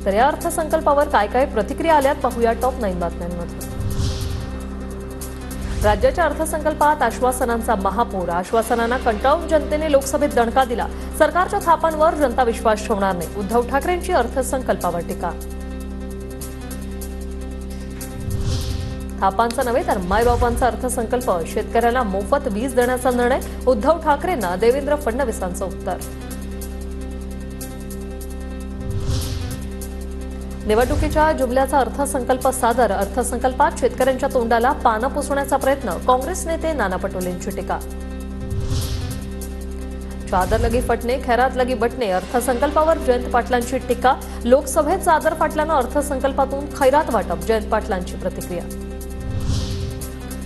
तर या अर्थसंकल्पावर काय काय प्रतिक्रिया आल्यात पाहूया टॉप 9 बातम्यांमध्ये। राज्याच्या अर्थसंकल्पात आश्वासनांचा महापूर। आश्वासनांना कंटाळून जनतेने लोकसभेत दणका दिला। सरकारच्या थापांवर जनता विश्वास ठेवणार नाही। उद्धव ठाकरेंची अर्थसंकल्पावर टीका। थापांचा नव्हे तर मायबापांचा अर्थसंकल्प। शेतकऱ्यांना मोफत वीज देण्याचा निर्णय। उद्धव ठाकरेंना देवेंद्र फडणवीसांचं उत्तर। निवडणुकीच्या जुमल्याचा अर्थसंकल्प सादर। अर्थसंकल्पात शेतकऱ्यांच्या तोंडाला पानं पुसण्याचा प्रयत्न। काँग्रेस नेते नाना पटोलेंची टीका। चादर लगी फटणे, खैरात लगी बटणे। अर्थसंकल्पावर जयंत पाटलांची टीका। लोकसभेत चादर फाटल्यानं अर्थसंकल्पातून खैरात वाटप। जयंत पाटलांची प्रतिक्रिया।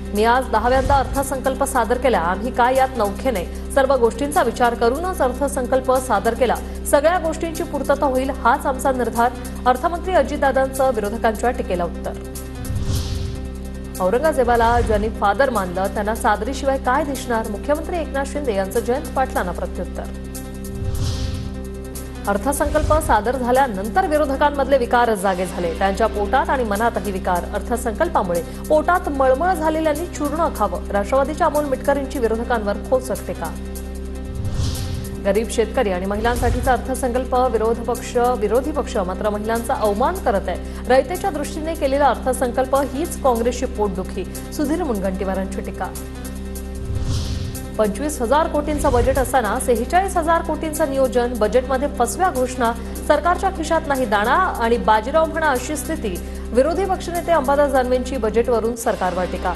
मी आज 10व्यांदा अर्थसंकल्प सादर केला। आम्ही काय यात नौखे नाही। सर्व गोष्टींचा विचार करूनच अर्थसंकल्प सादर केला। सगळ्या गोष्टींची पूर्तता होईल हाच आमचा निर्धार। अर्थमंत्री अजितदादांचं विरोधकांच्या टीकेला उत्तर। औरंगजेबाला ज्यांनी फादर मानलं त्यांना सादरीशिवाय काय दिसणार। मुख्यमंत्री एकनाथ शिंदे यांचं जयंत पाटलांना प्रत्युत्तर। अर्थसंकल्प सादर झाल्यानंतर विरोधकांमधले विकार जागे झाले। त्यांच्या पोटात आणि मनातही विकार। अर्थसंकल्पामुळे पोटात मळमळ झालेल्यांनी चूर्ण खावं। राष्ट्रवादीच्या अमोल मिटकरींची विरोधकांवर खोचक टीका। गरीब शेतकरी आणि महिलांसाठीचा अर्थसंकल्प विरोधी पक्ष मात्र महिलांचा अवमान करत आहे। रयतेच्या दृष्टीने केलेला अर्थसंकल्प हीच काँग्रेसची पोटदुखी। सुधीर मुनगंटीवारांची टीका। 25,000 कोटींचं बजेट असताना 46,000 कोटींचं नियोजन। बजेटमध्ये फसव्या घोषणा। सरकारच्या खिशात नाही दाणा आणि बाजीराव म्हणा अशी स्थिती। विरोधी पक्षनेते अंबादास दानवेंची बजेटवरून सरकारवर टीका।